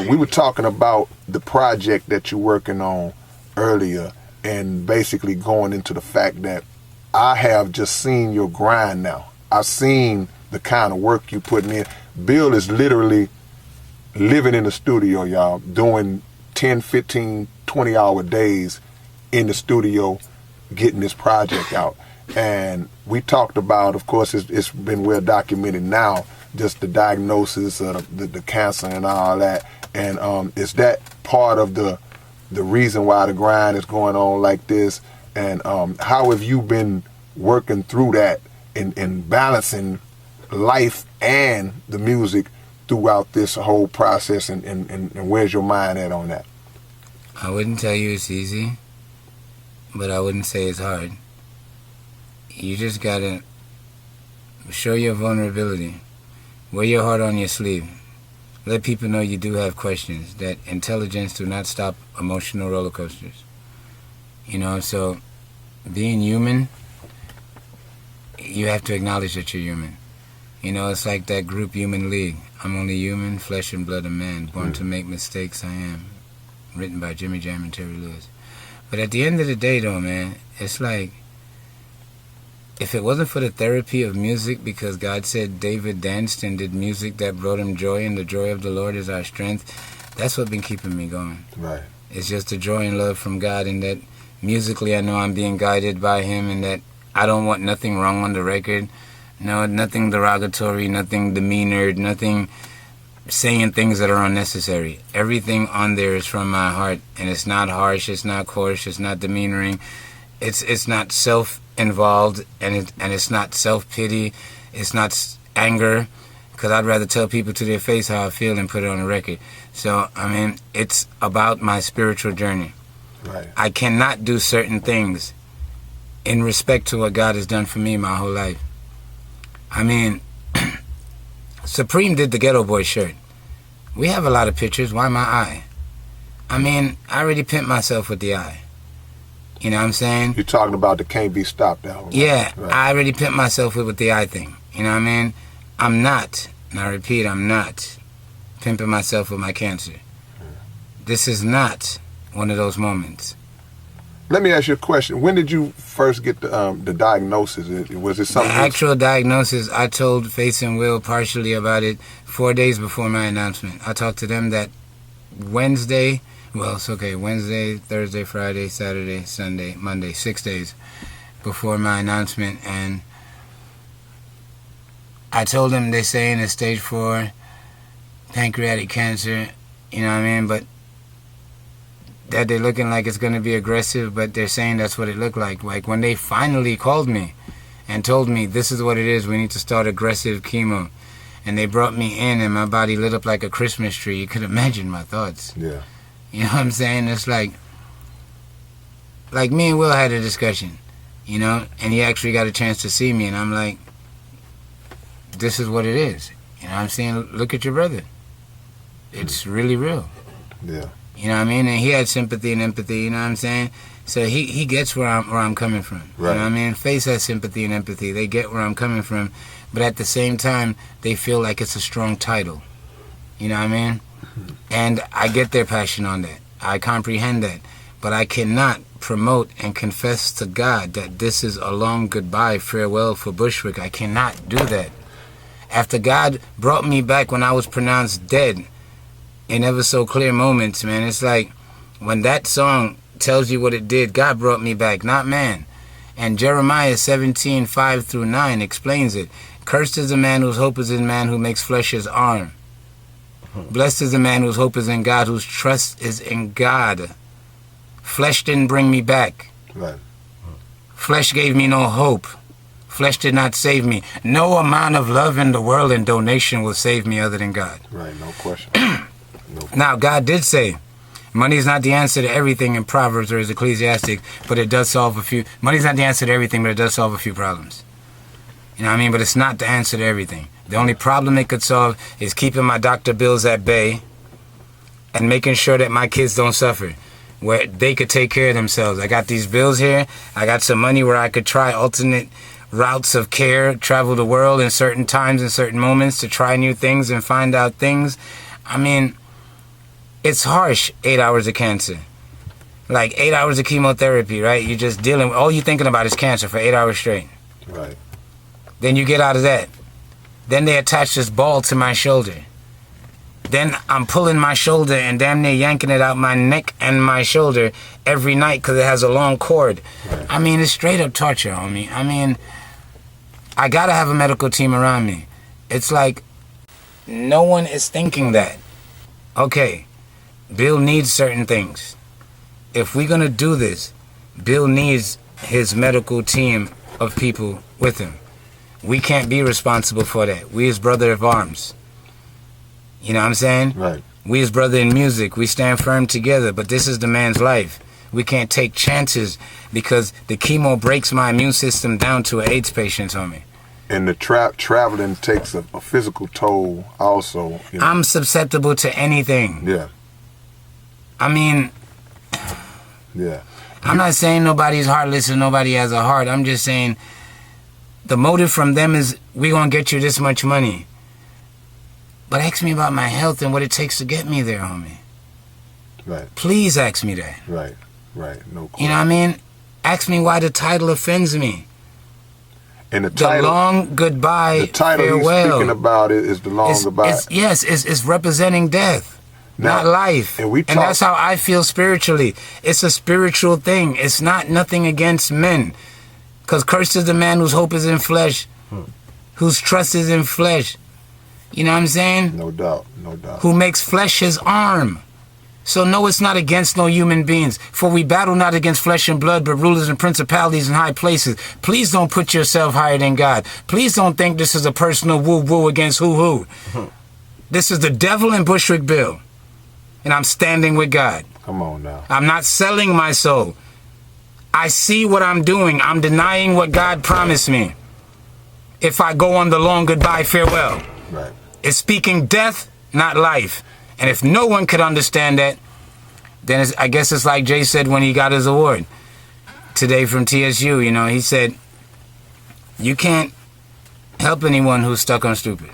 We were talking about the project that you're working on earlier, and basically going into the fact that I have just seen your grind now. I've seen the kind of work you putting in. Bill is literally living in the studio, y'all, doing 10, 15, 20-hour days in the studio getting this project out. And we talked about, of course, it's been well documented now, just the diagnosis of the cancer and all that. And is that part of the reason why the grind is going on like this? And how have you been working through that and balancing life and the music throughout this whole process, and where's your mind at on that? I wouldn't tell you it's easy, but I wouldn't say it's hard. You just gotta show your vulnerability. Wear your heart on your sleeve. Let people know you do have questions, that intelligence do not stop emotional roller coasters. You know, so being human, you have to acknowledge that you're human. You know, it's like that group Human League. I'm only human, flesh and blood of man, born to make mistakes I am. Written by Jimmy Jam and Terry Lewis. But at the end of the day, though, man, it's like, if it wasn't for the therapy of music, because God said David danced and did music that brought him joy, and the joy of the Lord is our strength, that's what's been keeping me going. Right. It's just the joy and love from God, and that musically I know I'm being guided by him, and that I don't want nothing wrong on the record. No, nothing derogatory, nothing demeanored, nothing saying things that are unnecessary. Everything on there is from my heart, and it's not harsh, it's not coarse, it's not demeanoring, it's not self-involved, and it's not self-pity, it's not anger, because I'd rather tell people to their face how I feel and put it on a record. So, I mean, it's about my spiritual journey. Right. I cannot do certain things in respect to what God has done for me my whole life. I mean, Supreme did the Ghetto Boy shirt. We have a lot of pictures. Why my eye? I mean, I already pimped myself with the eye. You know what I'm saying? You're talking about the Can't Be Stopped album. Yeah, right. I already pimped myself with the eye thing. You know what I mean? I'm not, and I repeat, I'm not pimping myself with my cancer. This is not one of those moments. Let me ask you a question. When did you first get the diagnosis? Was it something? The actual diagnosis, I told Face and Will partially about it 4 days before my announcement. I talked to them that Wednesday, well, it's okay, Wednesday, Thursday, Friday, Saturday, Sunday, Monday, 6 days before my announcement. And I told them they're saying it's stage 4 pancreatic cancer, you know what I mean? But that they're looking like it's going to be aggressive, but they're saying that's what it looked like. Like when they finally called me and told me this is what it is, we need to start aggressive chemo, and they brought me in and my body lit up like a Christmas tree, you could imagine my thoughts. Yeah. You know what I'm saying? It's like me and Will had a discussion, you know, and he actually got a chance to see me, and I'm like, this is what it is. You know what I'm saying? Look at your brother. It's really real. Yeah. You know what I mean? And he had sympathy and empathy, you know what I'm saying? So he gets where I'm coming from. Right. You know what I mean? Face has sympathy and empathy. They get where I'm coming from. But at the same time, they feel like it's a strong title. You know what I mean? And I get their passion on that. I comprehend that. But I cannot promote and confess to God that this is a long goodbye, farewell for Bushwick. I cannot do that. After God brought me back when I was pronounced dead, in ever so clear moments, man, it's like when that song tells you what it did, God brought me back, not man. And Jeremiah 17:5-9 explains it. Cursed is the man whose hope is in man, who makes flesh his arm. Blessed is the man whose hope is in God, whose trust is in God. Flesh didn't bring me back. Right. Flesh gave me no hope. Flesh did not save me. No amount of love in the world and donation will save me other than God. Right, no question. Now, God did say, money is not the answer to everything in Proverbs or as Ecclesiastic, but it does solve a few. Money's not the answer to everything, but it does solve a few problems. You know what I mean? But it's not the answer to everything. The only problem it could solve is keeping my doctor bills at bay and making sure that my kids don't suffer, where they could take care of themselves. I got these bills here. I got some money where I could try alternate routes of care, travel the world in certain times and certain moments to try new things and find out things. I mean, it's harsh, 8 hours of cancer. Like 8 hours of chemotherapy, right? You're just dealing with, all you're thinking about is cancer for 8 hours straight. Right. Then you get out of that. Then they attach this ball to my shoulder. Then I'm pulling my shoulder and damn near yanking it out my neck and my shoulder every night because it has a long cord. Right. I mean, it's straight up torture, homie. I mean, I gotta have a medical team around me. It's like, no one is thinking that. Okay, Bill needs certain things. If we're gonna do this, Bill needs his medical team of people with him. We can't be responsible for that. We as brother of arms. You know what I'm saying? Right. We as brother in music, we stand firm together, but this is the man's life. We can't take chances because the chemo breaks my immune system down to an AIDS patient, homie. And the traveling takes a physical toll also. You know? I'm susceptible to anything. Yeah. I mean, yeah. I'm not saying nobody's heartless and nobody has a heart. I'm just saying the motive from them is, we gonna get you this much money. But ask me about my health and what it takes to get me there, homie. Right. Please ask me that. Right. Right. No question. You know what I mean? Ask me why the title offends me. And the title, the long goodbye, the title farewell. He's speaking about is the long goodbye. It's representing death, now, not life. And that's how I feel spiritually. It's a spiritual thing. It's not nothing against men. Because cursed is the man whose hope is in flesh, whose trust is in flesh. You know what I'm saying? No doubt, no doubt. Who makes flesh his arm. So no, it's not against no human beings. For we battle not against flesh and blood, but rulers and principalities in high places. Please don't put yourself higher than God. Please don't think this is a personal woo-woo against who. This is the devil and Bushwick Bill. And I'm standing with God. Come on now. I'm not selling my soul. I see what I'm doing. I'm denying what God promised me. If I go on the long goodbye farewell. Right. It's speaking death, not life. And if no one could understand that, then I guess it's like Jay said when he got his award today from TSU. You know, he said, you can't help anyone who's stuck on stupid.